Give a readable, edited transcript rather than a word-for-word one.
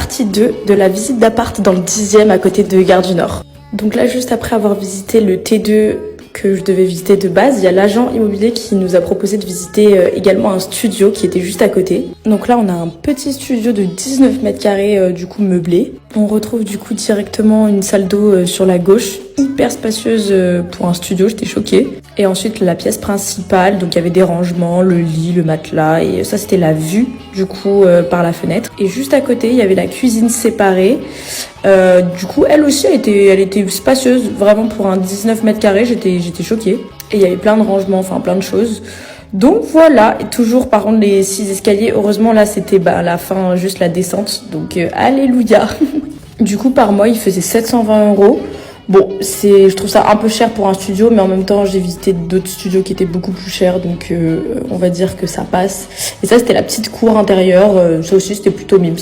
partie 2 de la visite d'appart dans le 10e à côté de Gare du Nord. Donc là, juste après avoir visité le T2 que je devais visiter de base, il y a l'agent immobilier qui nous a proposé de visiter également un studio qui était juste à côté. Donc là, on a un petit studio de 19 mètres carrés du coup meublé. On retrouve du coup directement une salle d'eau sur la gauche, hyper spacieuse pour un studio, j'étais choquée. Et ensuite la pièce principale, donc il y avait des rangements, le lit, le matelas, et ça c'était la vue du coup par la fenêtre. Et juste à côté, il y avait la cuisine séparée. Du coup, elle aussi, elle était spacieuse, vraiment pour un 19 mètres carrés, j'étais choquée. Et il y avait plein de rangements, enfin plein de choses. Donc voilà, et toujours par contre les 6 escaliers, heureusement là c'était à la fin juste la descente, donc alléluia. Du coup par mois il faisait 720 €. Bon, je trouve ça un peu cher pour un studio, mais en même temps j'ai visité d'autres studios qui étaient beaucoup plus chers, donc on va dire que ça passe. Et ça c'était la petite cour intérieure, ça aussi c'était plutôt mimes.